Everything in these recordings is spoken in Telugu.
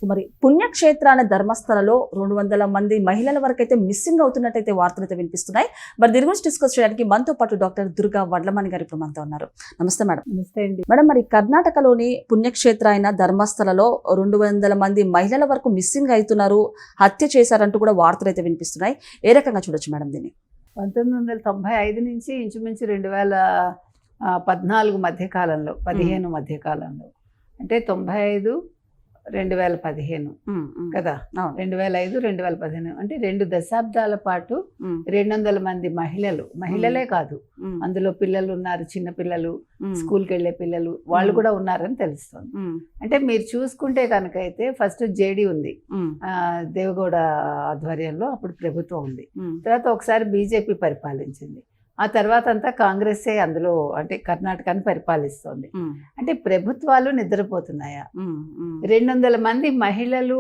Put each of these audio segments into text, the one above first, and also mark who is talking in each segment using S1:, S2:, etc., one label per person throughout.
S1: మరి పుణ్యక్షేత్రాల ధర్మస్థలలో 200 మంది మహిళల వరకు అయితే మిస్సింగ్ అవుతున్నట్టయితే వార్తలు అయితే వినిపిస్తున్నాయి. మరి దీని గురించి డిస్కస్ చేయడానికి మనతో పాటు డాక్టర్ దుర్గా వడ్లమణి గారు ఇప్పుడు మనతో ఉన్నారు. నమస్తే మేడం.
S2: నమస్తే అండి
S1: మేడం, మరి కర్ణాటకలోని పుణ్యక్షేత్ర అయిన ధర్మస్థలలో 200 మంది మహిళల వరకు మిస్సింగ్ అవుతున్నారు, హత్య చేశారంటూ కూడా వార్తలు అయితే వినిపిస్తున్నాయి. ఏ రకంగా చూడొచ్చు మేడం దీన్ని?
S2: 1995 నుంచి ఇంచుమించు 2014 మధ్యకాలంలో 15 మధ్యకాలంలో అంటే 95 2015 కదా, 2005 2015 అంటే 2 దశాబ్దాల పాటు 200 మంది మహిళలే కాదు, అందులో పిల్లలు ఉన్నారు, చిన్న పిల్లలు, స్కూల్కి వెళ్ళే పిల్లలు, వాళ్ళు కూడా ఉన్నారని తెలుస్తుంది. అంటే మీరు చూసుకుంటే కనుక అయితే ఫస్ట్ జేడీ ఉంది, దేవగౌడ ఆధ్వర్యంలో అప్పుడు ప్రభుత్వం ఉంది. తర్వాత ఒకసారి బీజేపీ పరిపాలించింది. ఆ తర్వాత అంతా కాంగ్రెసే అందులో అంటే కర్ణాటకని పరిపాలిస్తోంది. అంటే ప్రభుత్వాలు నిద్రపోతున్నాయా? 200 మంది మహిళలు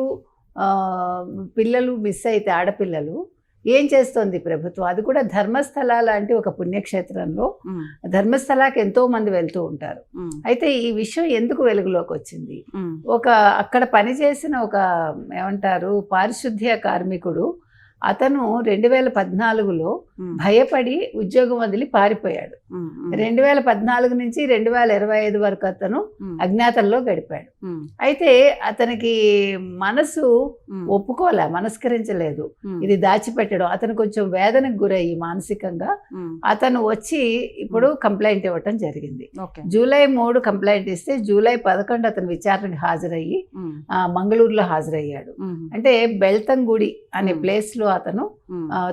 S2: పిల్లలు మిస్ అయితే ఆడపిల్లలు ఏం చేస్తోంది ప్రభుత్వం? అది కూడా ధర్మస్థల లాంటి ఒక పుణ్యక్షేత్రంలో. ధర్మస్థలాకి ఎంతో మంది వెళ్తూ ఉంటారు. అయితే ఈ విషయం ఎందుకు వెలుగులోకి వచ్చింది? అక్కడ పనిచేసిన ఒక ఏమంటారు పారిశుద్ధ్య కార్మికుడు, అతను 2014లో భయపడి ఉద్యోగం వదిలి పారిపోయాడు. 2014 నుంచి 2025 వరకు అతను అజ్ఞాతంలో గడిపాడు. అయితే అతనికి మనసు మనస్కరించలేదు ఇది దాచిపెట్టడం. అతను కొంచెం వేదనకు గురయ్యి మానసికంగా అతను వచ్చి ఇప్పుడు కంప్లైంట్ ఇవ్వటం జరిగింది. జూలై 3 కంప్లైంట్ ఇస్తే జూలై 11 అతను విచారణకు హాజరయ్యి మంగళూరులో హాజరయ్యాడు. అంటే బెల్తంగుడి అనే ప్లేస్ లో అతను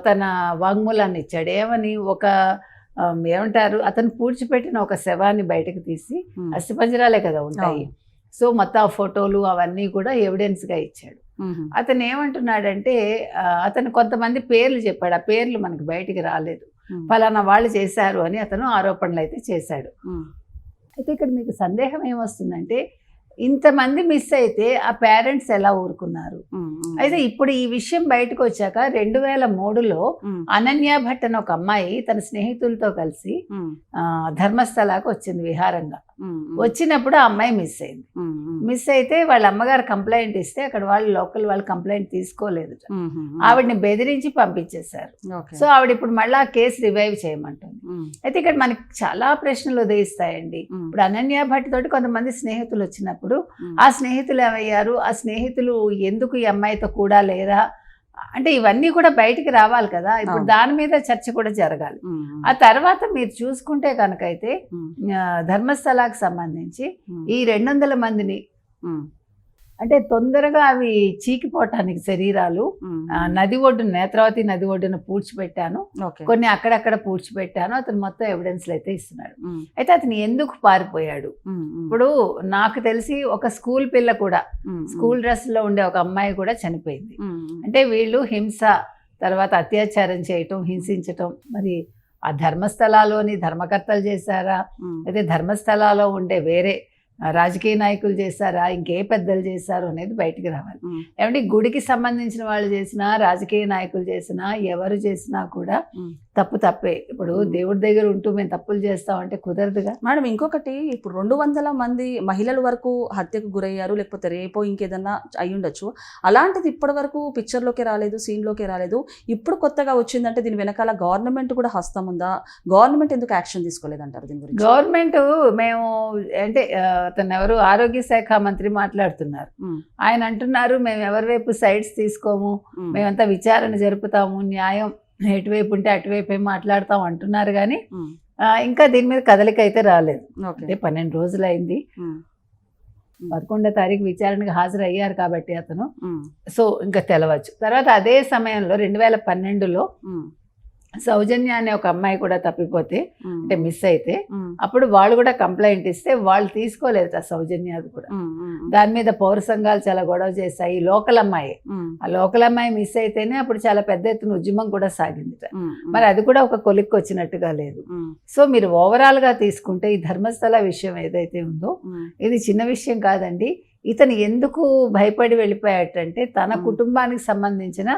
S2: తన వాంగ్మూలాన్ని ఇచ్చాడు. ఏమని? ఏమంటారు, అతను పూడ్చిపెట్టిన ఒక శవాన్ని బయటకు తీసి, అస్థిపంజరాలే కదా ఉంటాయి, సో మొత్తం ఆ ఫోటోలు అవన్నీ కూడా ఎవిడెన్స్ గా ఇచ్చాడు. అతను ఏమంటున్నాడంటే అతను కొంతమంది పేర్లు చెప్పాడు, ఆ పేర్లు మనకి బయటికి రాలేదు, ఫలానా వాళ్ళు చేశారు అని అతను ఆరోపణలు అయితే చేశాడు. అయితే ఇక్కడ మీకు సందేహం ఏమొస్తుందంటే ఇంతమంది మిస్ అయితే ఆ పేరెంట్స్ ఎలా ఊరుకున్నారు? అయితే ఇప్పుడు ఈ విషయం బయటకు వచ్చాక 2003లో అనన్య భట్ అని ఒక అమ్మాయి తన స్నేహితులతో కలిసి ధర్మస్థలాకు వచ్చింది విహారంగా. వచ్చినప్పుడు ఆ అమ్మాయి మిస్ అయింది. మిస్ అయితే వాళ్ళ అమ్మగారు కంప్లైంట్ ఇస్తే అక్కడ లోకల్ వాళ్ళు కంప్లైంట్ తీసుకోలేదు, ఆవిడని బెదిరించి పంపించేశారు. సో ఆవిడ ఇప్పుడు మళ్ళీ ఆ కేసు రివైవ్ చేయమంటుంది. అయితే ఇక్కడ మనకి చాలా ప్రశ్నలు ఉదయిస్తాయండి. ఇప్పుడు అనన్య భట్ తోటి కొంతమంది స్నేహితులు వచ్చినప్పుడు ఆ స్నేహితులు ఏమయ్యారు? ఆ స్నేహితులు ఎందుకు ఈ అమ్మాయితో కూడా లేరా అంటే ఇవన్నీ కూడా బయటికి రావాలి కదా. ఇప్పుడు దాని మీద చర్చ కూడా జరగాలి. ఆ తర్వాత మీరు చూసుకుంటే కనుక అయితే ధర్మస్థలాకు సంబంధించి ఈ 200 మందిని అంటే తొందరగా అవి చీకిపోవటానికి శరీరాలు నది ఒడ్డున, నేత్రావతి నది ఒడ్డున పూడ్చిపెట్టాను, కొన్ని అక్కడక్కడ పూడ్చిపెట్టాను, అతను మొత్తం ఎవిడెన్స్లు అయితే ఇస్తున్నాడు. అయితే అతను ఎందుకు పారిపోయాడు? ఇప్పుడు నాకు తెలిసి ఒక స్కూల్ పిల్ల కూడా, స్కూల్ డ్రెస్ లో ఉండే ఒక అమ్మాయి కూడా చనిపోయింది. అంటే వీళ్ళు హింస, తర్వాత అత్యాచారం చేయటం, హింసించటం, మరి ఆ ధర్మస్థలాలోని ధర్మకర్తలు చేశారా, అయితే ధర్మస్థలాలో ఉండే వేరే రాజకీయ నాయకులు చేశారా, ఇంకే పెద్దలు చేశారు అనేది బయటికి రావాలి. ఏమంటే గుడికి సంబంధించిన వాళ్ళు చేసినా, రాజకీయ నాయకులు చేసినా, ఎవరు చేసినా కూడా తప్పే. ఇప్పుడు దేవుడి దగ్గర ఉంటూ మేము తప్పులు చేస్తామంటే కుదరదుగా
S1: మేడం. ఇంకొకటి, ఇప్పుడు 200 మంది మహిళల వరకు హత్యకు గురయ్యారు, లేకపోతే రేపో ఇంకేదన్నా అయి ఉండొచ్చు. అలాంటిది ఇప్పటి వరకు పిక్చర్లోకి రాలేదు, సీన్లోకి రాలేదు. ఇప్పుడు కొత్తగా వచ్చిందంటే దీని వెనకాల గవర్నమెంట్ కూడా హస్తం ఉందా? గవర్నమెంట్ ఎందుకు యాక్షన్ తీసుకోలేదంటారు దీని గురించి?
S2: గవర్నమెంట్ మేము అంటే అతను ఎవరు ఆరోగ్య శాఖ మంత్రి మాట్లాడుతున్నారు. ఆయన అంటున్నారు మేము ఎవరి వైపు సైడ్స్ తీసుకోము, మేమంతా విచారణ జరుపుతాము, న్యాయం ఎటువైపు ఉంటే అటువైపు మాట్లాడతాం అంటున్నారు. కానీ ఇంకా దీని మీద కదలిక అయితే రాలేదు. అంటే 12 రోజులు అయింది. 11వ తారీఖు విచారణకు హాజరయ్యారు కాబట్టి అతను, సో ఇంకా తెలవచ్చు. తర్వాత అదే సమయంలో 2012లో సౌజన్య అనే ఒక అమ్మాయి కూడా తప్పిపోతే, అంటే మిస్ అయితే, అప్పుడు వాళ్ళు కూడా కంప్లైంట్ ఇస్తే వాళ్ళు తీసుకోలేదు ఆ సౌజన్య. అది కూడా దాని మీద పౌర సంఘాలు చాలా గొడవ చేశాయి. లోకల్ అమ్మాయి, ఆ లోకల్ అమ్మాయి మిస్ అయితేనే అప్పుడు చాలా పెద్ద ఎత్తున ఉద్యమం కూడా సాగింది. మరి అది కూడా ఒక కొలిక్కి వచ్చినట్టుగా లేదు. సో మీరు ఓవరాల్ గా తీసుకుంటే ఈ ధర్మస్థల విషయం ఏదైతే ఉందో ఇది చిన్న విషయం కాదండి. ఇతను ఎందుకు భయపడి వెళ్ళిపోయాడంటే తన కుటుంబానికి సంబంధించిన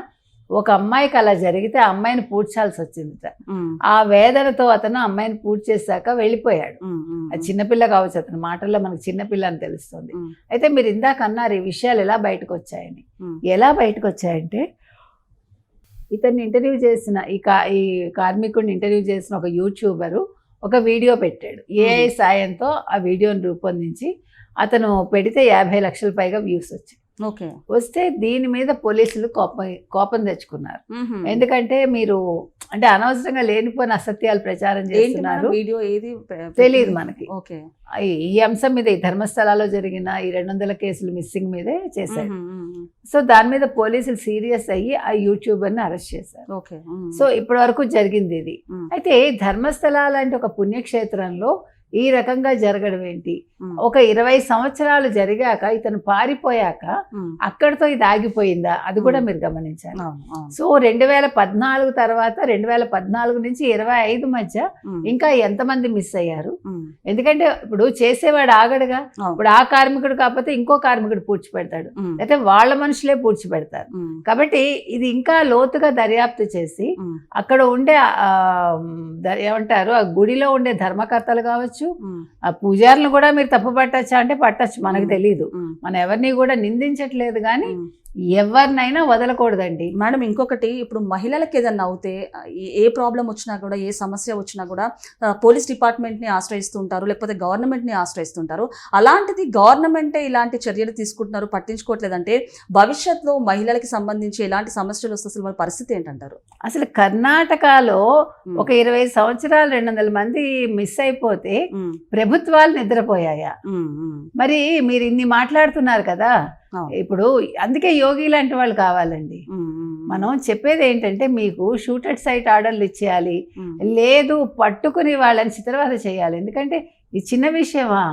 S2: ఒక అమ్మాయికి అలా జరిగితే ఆ అమ్మాయిని పూడ్చాల్సి వచ్చిందిట. ఆ వేదనతో అతను అమ్మాయిని పూడ్చి చేశాక వెళ్ళిపోయాడు. అది చిన్నపిల్ల కావచ్చు, అతని మాటల్లో మనకు చిన్నపిల్ల అని తెలుస్తుంది. అయితే మీరు ఇందాక అన్నారు ఈ విషయాలు ఎలా బయటకు వచ్చాయని. ఎలా బయటకు వచ్చాయంటే, ఇతన్ని ఇంటర్వ్యూ చేసిన ఈ కార్మికుడిని ఇంటర్వ్యూ చేసిన ఒక యూట్యూబరు ఒక వీడియో పెట్టాడు. ఏఐ సాయంతో ఆ వీడియోని రూపొందించి అతను పెడితే 50 లక్షల పైగా వ్యూస్ వచ్చాయి. వస్తే దీని మీద పోలీసులు కోపం తెచ్చుకున్నారు. ఎందుకంటే మీరు అంటే అనవసరంగా లేనిపోయిన అసత్యాలు ప్రచారం చేస్తున్నారు, తెలియదు మనకి. ఈ అంశం మీద, ఈ ధర్మస్థలాలో జరిగిన ఈ 200 కేసులు మిస్సింగ్ మీదే చేశారు. సో దాని మీద పోలీసులు సీరియస్ అయ్యి ఆ యూట్యూబర్ని అరెస్ట్ చేశారు. సో ఇప్పటి వరకు జరిగింది ఇది. అయితే ధర్మస్థలాలు అంటే ఒక పుణ్యక్షేత్రంలో ఈ రకంగా జరగడం ఏంటి? ఒక 20 సంవత్సరాలు జరిగాక ఇతను పారిపోయాక అక్కడితో ఇది ఆగిపోయిందా? అది కూడా మీరు గమనించాలి. సో 2014 తర్వాత 2014 నుంచి 25 మధ్య ఇంకా ఎంతమంది మిస్ అయ్యారు? ఎందుకంటే ఇప్పుడు చేసేవాడు ఆగడుగా. ఇప్పుడు ఆ కార్మికుడు కాకపోతే ఇంకో కార్మికుడు పూడ్చిపెడతాడు, అయితే వాళ్ళ మనుషులే పూడ్చిపెడతారు. కాబట్టి ఇది ఇంకా లోతుగా దర్యాప్తు చేసి అక్కడ ఉండే ఏమంటారు ఆ గుడిలో ఉండే ధర్మకర్తలు కావచ్చు, ఆ పూజారులను కూడా మీరు తప్పు పట్టచ్చా అంటే పట్టచ్చు, మనకు తెలీదు. మనం ఎవరిని కూడా నిందించట్లేదు, కానీ ఎవరినైనా వదలకూడదండి.
S1: మేడం ఇంకొకటి, ఇప్పుడు మహిళలకు ఏదన్నా అవుతే ఏ ప్రాబ్లం వచ్చినా కూడా, ఏ సమస్య వచ్చినా కూడా పోలీస్ డిపార్ట్మెంట్ని ఆశ్రయిస్తుంటారు, లేకపోతే గవర్నమెంట్ని ఆశ్రయిస్తుంటారు. అలాంటిది గవర్నమెంటే ఇలాంటి చర్యలు తీసుకుంటున్నారు, పట్టించుకోవట్లేదంటే భవిష్యత్తులో మహిళలకి సంబంధించి ఎలాంటి సమస్యలు వస్తే అసలు వాళ్ళ పరిస్థితి ఏంటంటారు?
S2: అసలు కర్ణాటకలో ఒక 20 సంవత్సరాలు 200 మంది మిస్ అయిపోతే ప్రభుత్వాలు నిద్రపోయాయా? మరి మీరు ఇన్ని మాట్లాడుతున్నారు కదా, ఇప్పుడు అందుకే యోగి లాంటి వాళ్ళు కావాలండి. మనం చెప్పేది ఏంటంటే, మీకు షూటెడ్ సైట్ ఆర్డర్లు ఇచ్చేయాలి, లేదు పట్టుకుని వాళ్ళని చిత్రవద చేయాలి. ఎందుకంటే ఇది చిన్న విషయమా?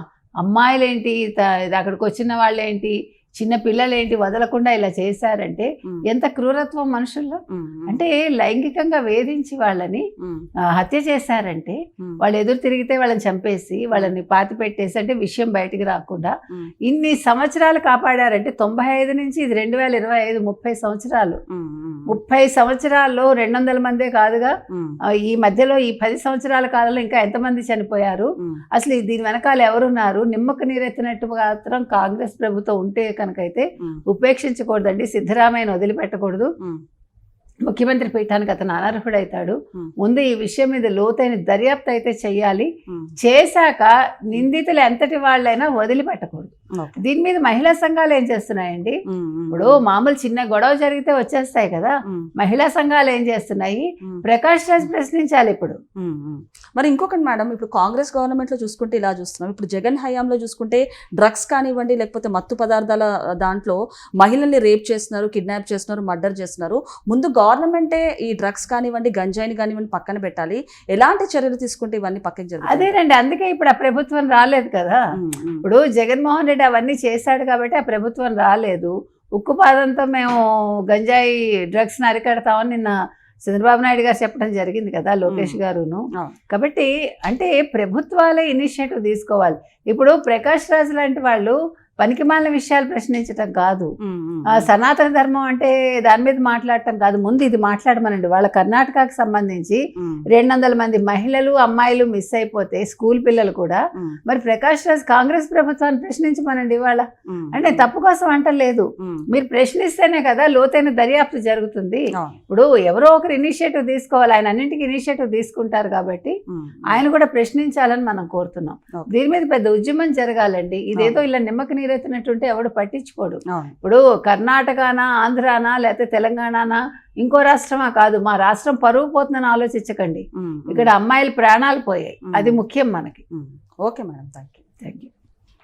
S2: అమ్మాయిలేంటి, అక్కడికి వచ్చిన వాళ్ళేంటి, చిన్న పిల్లలేంటి వదలకుండా ఇలా చేశారంటే ఎంత క్రూరత్వం మనుషుల్లో. అంటే లైంగికంగా వేధించి వాళ్ళని హత్య చేశారంటే, వాళ్ళు ఎదురు తిరిగితే వాళ్ళని చంపేసి వాళ్ళని పాతి పెట్టేసి, అంటే విషయం బయటికి రాకుండా ఇన్ని సంవత్సరాలు కాపాడారంటే 95 నుంచి ఇది 2025 30 సంవత్సరాలు. 30 సంవత్సరాల్లో 200 మందే కాదుగా, ఈ మధ్యలో ఈ 10 సంవత్సరాల కాలంలో ఇంకా ఎంతమంది చనిపోయారు? అసలు దీని వెనకాల ఎవరున్నారు? నిమ్మకు నీరెత్తినట్టు మాత్రం కాంగ్రెస్ ప్రభుత్వం ఉంటే కనుకైతే ఉపేక్షించకూడదండి. సిద్ధరామయ్యను వదిలిపెట్టకూడదు. ముఖ్యమంత్రి పీఠానికి అతను అనర్హుడైతాడు. ముందు ఈ విషయం మీద లోతైన దర్యాప్తు అయితే చెయ్యాలి. చేశాక నిందితులు ఎంతటి వాళ్ళైనా వదిలిపెట్టకూడదు. దీని మీద మహిళా సంఘాలు ఏం చేస్తున్నాయండి? ఇప్పుడు మామూలు చిన్న గొడవ జరిగితే వచ్చేస్తాయి కదా, మహిళా సంఘాలు ఏం చేస్తున్నాయి? ప్రకాష్ రాజ్ ప్రశ్నించాలి ఇప్పుడు.
S1: మరి ఇంకొకటి మేడం, ఇప్పుడు కాంగ్రెస్ గవర్నమెంట్ లో చూసుకుంటే ఇలా చూస్తున్నాం, ఇప్పుడు జగన్ హయాంలో చూసుకుంటే డ్రగ్స్ కానివ్వండి, లేకపోతే మత్తు పదార్థాల దాంట్లో మహిళల్ని రేప్ చేస్తున్నారు, కిడ్నాప్ చేస్తున్నారు, మర్డర్ చేస్తున్నారు. ముందు గవర్నమెంటే ఈ డ్రగ్స్ కానివ్వండి, గంజాయిని కానివ్వండి పక్కన పెట్టాలి. ఎలాంటి చర్యలు తీసుకుంటే ఇవన్నీ పక్కకి జరుగుతాయి?
S2: అదేనండి, అందుకే ఇప్పుడు ఆ ప్రభుత్వం రాలేదు కదా. ఇప్పుడు జగన్మోహన్ రెడ్డి అవన్నీ చేశాడు కాబట్టి ఆ ప్రభుత్వం రాలేదు. ఉక్కుపాదంతో మేము గంజాయి డ్రగ్స్ని అరికడతామని నిన్న చంద్రబాబు నాయుడు గారు చెప్పడం జరిగింది కదా, లోకేష్ గారును. కాబట్టి అంటే ప్రభుత్వాలే ఇనిషియేటివ్ తీసుకోవాలి. ఇప్పుడు ప్రకాష్ రాజ్ లాంటి వాళ్ళు పనికిమాలిన విషయాలు ప్రశ్నించటం కాదు, సనాతన ధర్మం అంటే దాని మీద మాట్లాడటం కాదు, ముందు ఇది మాట్లాడమనండి. వాళ్ళ కర్ణాటకకు సంబంధించి 200 మంది మహిళలు అమ్మాయిలు మిస్ అయిపోతే, స్కూల్ పిల్లలు కూడా. మరి ప్రకాష్ రాజ్ కాంగ్రెస్ ప్రభుత్వాన్ని ప్రశ్నించమనండి ఇవాళ. అంటే తప్పు కోసం అంటలేదు, మీరు ప్రశ్నిస్తేనే కదా లోతైన దర్యాప్తు జరుగుతుంది. ఇప్పుడు ఎవరో ఒకరు ఇనిషియేటివ్ తీసుకోవాలి, ఆయన అన్నింటికి ఇనిషియేటివ్ తీసుకుంటారు కాబట్టి ఆయన కూడా ప్రశ్నించాలని మనం కోరుతున్నాం. దీని మీద పెద్ద ఉద్యమం జరగాలండి. ఇదేదో ఇలా నిమ్మకి నీరెత్తినట్టుంటే ఎవడు పట్టించుకోడు. ఇప్పుడు కర్ణాటకనా, ఆంధ్రానా, లేకపోతే తెలంగాణనా, ఇంకో రాష్ట్రమా కాదు, మా రాష్ట్రం పరువు పోతుందని ఆలోచించకండి. ఇక్కడ అమ్మాయిల ప్రాణాలు పోయాయి, అది ముఖ్యం మనకి.
S1: Okay madam, thank you.